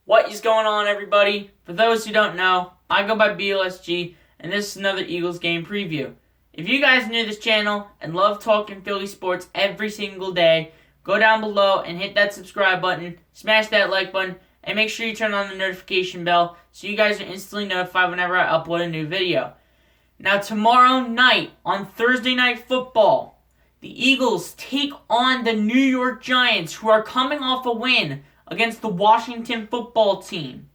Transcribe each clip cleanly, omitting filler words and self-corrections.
What is going on, everybody? For those who don't know, I go by BLSG, and this is another Eagles game preview. If you guys are new to this channel and love talking Philly sports every single day, go down below and hit that subscribe button, smash that like button, and make sure you turn on the notification bell so you guys are instantly notified whenever I upload a new video. Now, tomorrow night on Thursday Night Football, the Eagles take on the New York Giants, who are coming off a win against the Washington football team.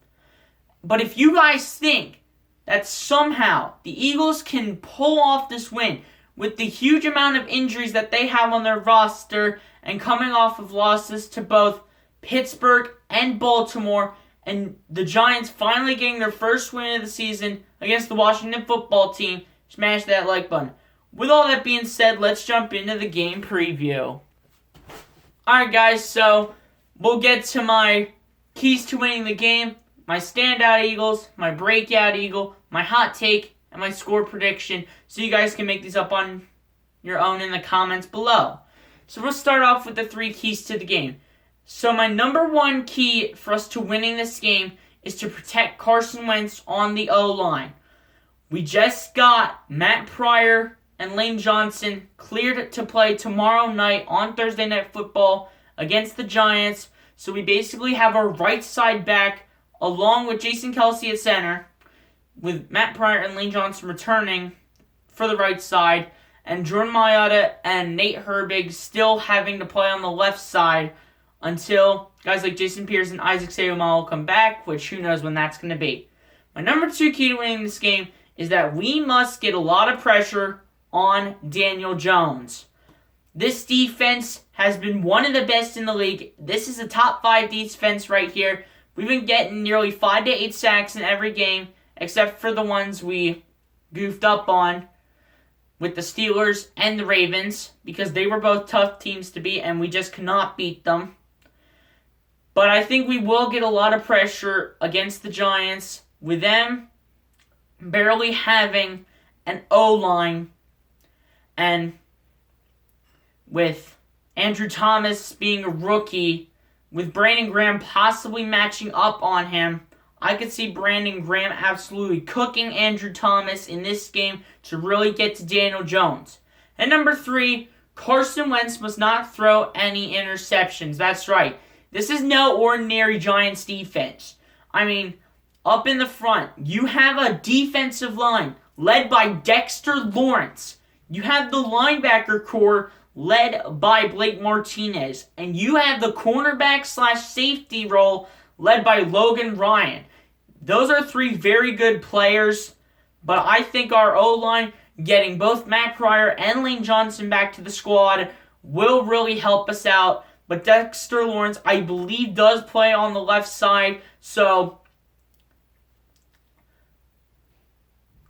But if you guys think that somehow the Eagles can pull off this win with the huge amount of injuries that they have on their roster and coming off of losses to both Pittsburgh and Baltimore, and the Giants finally getting their first win of the season against the Washington football team, smash that like button. With all that being said, let's jump into the game preview. Alright guys, so we'll get to my keys to winning the game, my Standout Eagles, my Breakout Eagle, my hot take, and my score prediction, so you guys can make these up on your own in the comments below. So we'll start off with the 3 keys to the game. So my number 1 key for us to winning this game is to protect Carson Wentz on the O-line. We just got Matt Pryor and Lane Johnson cleared to play tomorrow night on Thursday Night Football against the Giants. So we basically have our right side back along with Jason Kelce at center, with Matt Pryor and Lane Johnson returning for the right side, and Jordan Mailata and Nate Herbig still having to play on the left side until guys like Jason Pierce and Isaac Seumalo come back, which who knows when that's going to be. My number 2 key to winning this game is that we must get a lot of pressure on Daniel Jones. This defense has been one of the best in the league. This is a top 5 defense right here. We've been getting nearly 5 to 8 sacks in every game, except for the ones we goofed up on with the Steelers and the Ravens, because they were both tough teams to beat and we just could not beat them. But I think we will get a lot of pressure against the Giants with them barely having an O-line, and with Andrew Thomas being a rookie, with Brandon Graham possibly matching up on him, I could see Brandon Graham absolutely cooking Andrew Thomas in this game to really get to Daniel Jones. And number 3, Carson Wentz must not throw any interceptions. That's right. This is no ordinary Giants defense. I mean, up in the front, you have a defensive line led by Dexter Lawrence. You have the linebacker core led by Blake Martinez. And you have the cornerback/safety role led by Logan Ryan. Those are 3 very good players, but I think our O-line, getting both Matt Pryor and Lane Johnson back to the squad, will really help us out. But Dexter Lawrence, I believe, does play on the left side, so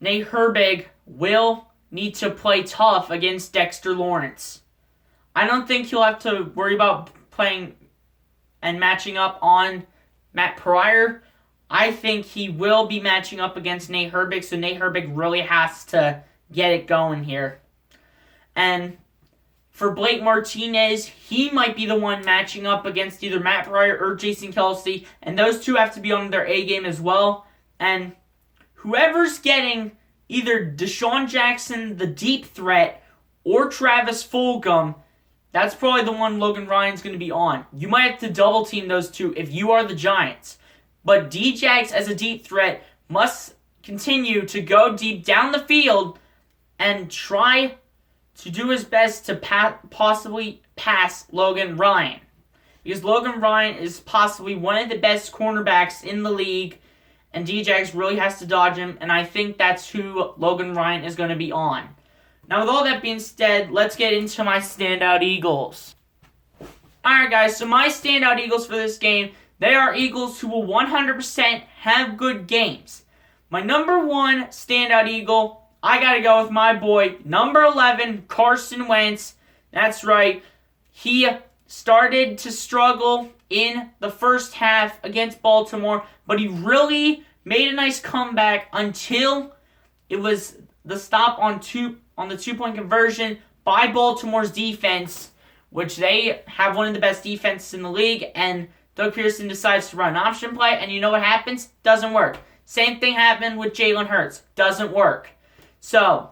Nate Herbig will need to play tough against Dexter Lawrence. I don't think he'll have to worry about playing and matching up on Matt Pryor. I think he will be matching up against Nate Herbig, so Nate Herbig really has to get it going here. And for Blake Martinez, he might be the one matching up against either Matt Pryor or Jason Kelce, and those 2 have to be on their A game as well. And whoever's getting either Deshaun Jackson, the deep threat, or Travis Fulgham, that's probably the one Logan Ryan's going to be on. You might have to double team those 2 if you are the Giants. But D-Jax as a deep threat must continue to go deep down the field and try to do his best to possibly pass Logan Ryan. Because Logan Ryan is possibly one of the best cornerbacks in the league, and D-Jax really has to dodge him, and I think that's who Logan Ryan is going to be on. Now, with all that being said, let's get into my Standout Eagles. Alright guys, so my Standout Eagles for this game, they are Eagles who will 100% have good games. My number 1 Standout Eagle, I gotta go with my boy, number 11, Carson Wentz. That's right. He started to struggle in the first half against Baltimore, but he really made a nice comeback until it was the stop on the 2-point conversion by Baltimore's defense, which they have one of the best defenses in the league, and Doug Peterson decides to run an option play, and you know what happens? Doesn't work. Same thing happened with Jalen Hurts. Doesn't work. So,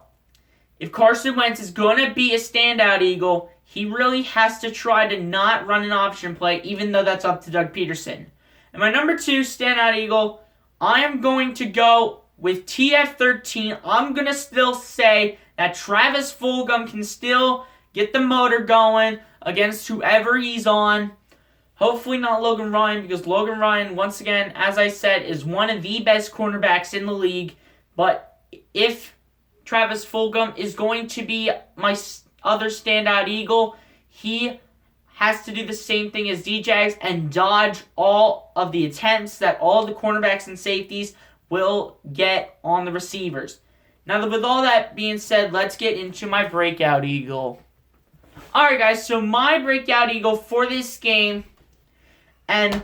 if Carson Wentz is going to be a standout Eagle, he really has to try to not run an option play, even though that's up to Doug Peterson. And my number 2 standout Eagle, I am going to go with TF13. I'm going to still say that Travis Fulgham can still get the motor going against whoever he's on. Hopefully not Logan Ryan, because Logan Ryan, once again, as I said, is one of the best cornerbacks in the league. But if Travis Fulgham is going to be my other standout Eagle, he has to do the same thing as D-Jags and dodge all of the attempts that all the cornerbacks and safeties will get on the receivers. Now, with all that being said, let's get into my Breakout Eagle. Alright, guys, so my Breakout Eagle for this game, and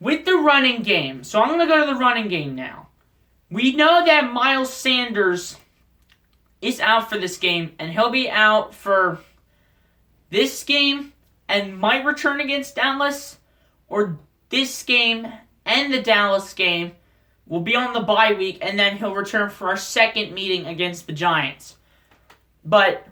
with the running game, so I'm going to go to the running game now. We know that Miles Sanders is out for this game, and he'll be out for this game and might return against Dallas, or this game and the Dallas game will be on the bye week, and then he'll return for our second meeting against the Giants. But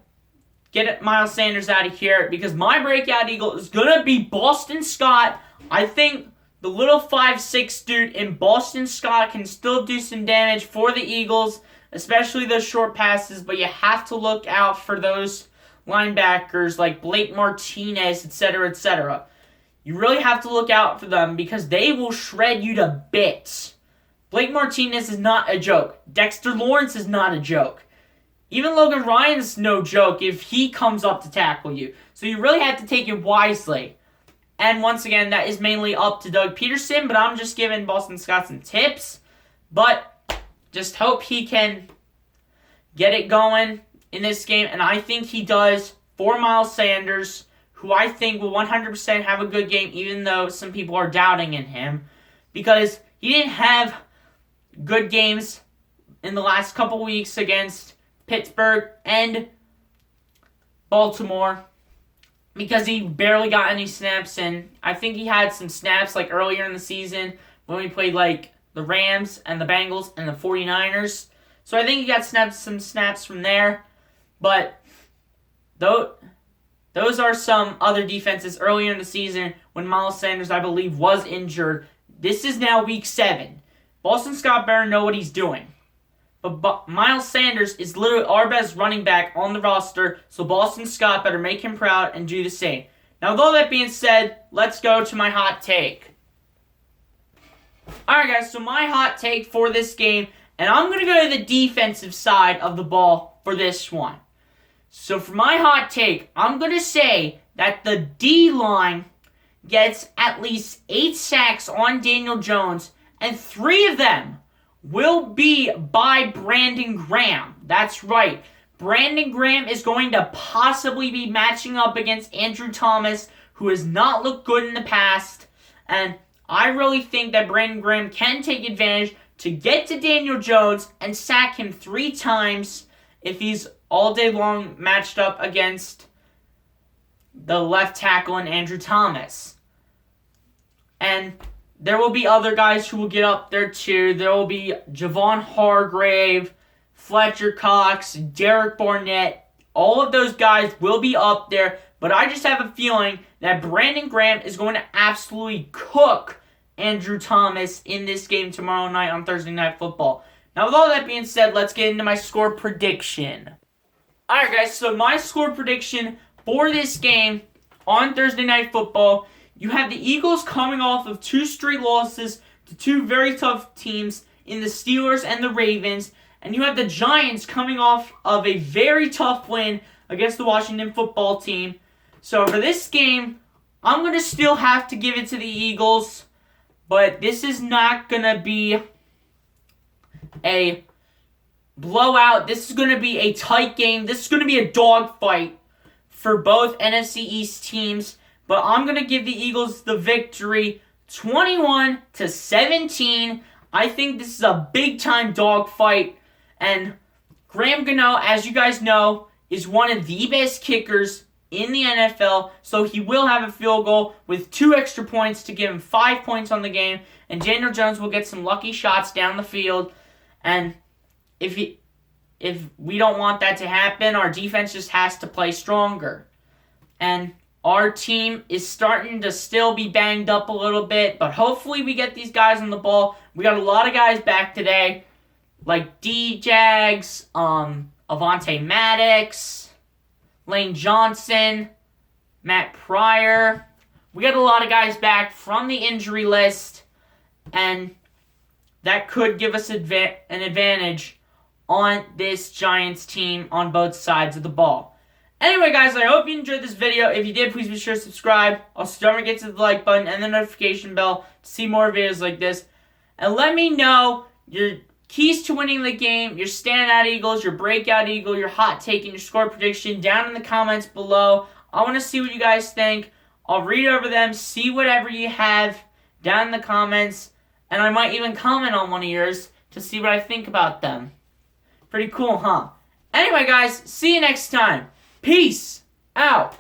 get Miles Sanders out of here, because my Breakout Eagle is going to be Boston Scott. I think the little 5'6" dude in Boston Scott can still do some damage for the Eagles, especially those short passes, but you have to look out for those linebackers like Blake Martinez, etc., etc. You really have to look out for them because they will shred you to bits. Blake Martinez is not a joke. Dexter Lawrence is not a joke. Even Logan Ryan's no joke if he comes up to tackle you. So you really have to take it wisely. And once again, that is mainly up to Doug Peterson, but I'm just giving Boston Scott some tips. But just hope he can get it going in this game, and I think he does for Miles Sanders, who I think will 100% have a good game, even though some people are doubting in him, because he didn't have good games in the last couple weeks against Pittsburgh and Baltimore, because he barely got any snaps in. I think he had some snaps like earlier in the season when we played like the Rams and the Bengals and the 49ers. So I think he got some snaps from there. But those are some other defenses earlier in the season when Miles Sanders, I believe, was injured. This is now week 7. Boston Scott better know what he's doing. But Miles Sanders is literally our best running back on the roster, so Boston Scott better make him proud and do the same. Now, with all that being said, let's go to my hot take. Alright, guys, so my hot take for this game, and I'm going to go to the defensive side of the ball for this one. So for my hot take, I'm going to say that the D-line gets at least 8 sacks on Daniel Jones, and 3 of them will be by Brandon Graham. That's right. Brandon Graham is going to possibly be matching up against Andrew Thomas, who has not looked good in the past. And I really think that Brandon Graham can take advantage to get to Daniel Jones and sack him 3 times if he's all day long matched up against the left tackle and Andrew Thomas. And there will be other guys who will get up there too. There will be Javon Hargrave, Fletcher Cox, Derek Barnett. All of those guys will be up there. But I just have a feeling that Brandon Graham is going to absolutely cook Andrew Thomas in this game tomorrow night on Thursday Night Football. Now, with all that being said, let's get into my score prediction. Alright, guys, so my score prediction for this game on Thursday Night Football, you have the Eagles coming off of 2 straight losses to 2 very tough teams in the Steelers and the Ravens, and you have the Giants coming off of a very tough win against the Washington football team. So for this game, I'm going to still have to give it to the Eagles, but this is not going to be a blowout. This is going to be a tight game. This is going to be a dogfight for both NFC East teams. But I'm going to give the Eagles the victory 21-17. I think this is a big-time dogfight. And Graham Gano, as you guys know, is one of the best kickers in the NFL, so he will have a field goal with 2 extra points to give him 5 points on the game, and Daniel Jones will get some lucky shots down the field. And if we don't want that to happen, our defense just has to play stronger. And our team is starting to still be banged up a little bit, but hopefully we get these guys on the ball. We got a lot of guys back today, like D-Jags, Avonte Maddox, Lane Johnson, Matt Pryor. We got a lot of guys back from the injury list, and that could give us an advantage on this Giants team on both sides of the ball. Anyway, guys, I hope you enjoyed this video. If you did, please be sure to subscribe. Also, don't forget to hit the like button and the notification bell to see more videos like this. And let me know your keys to winning the game, your Standout Eagles, your Breakout Eagle, your hot take, and your score prediction down in the comments below. I want to see what you guys think. I'll read over them, see whatever you have down in the comments, and I might even comment on one of yours to see what I think about them. Pretty cool, huh? Anyway, guys, see you next time. Peace out.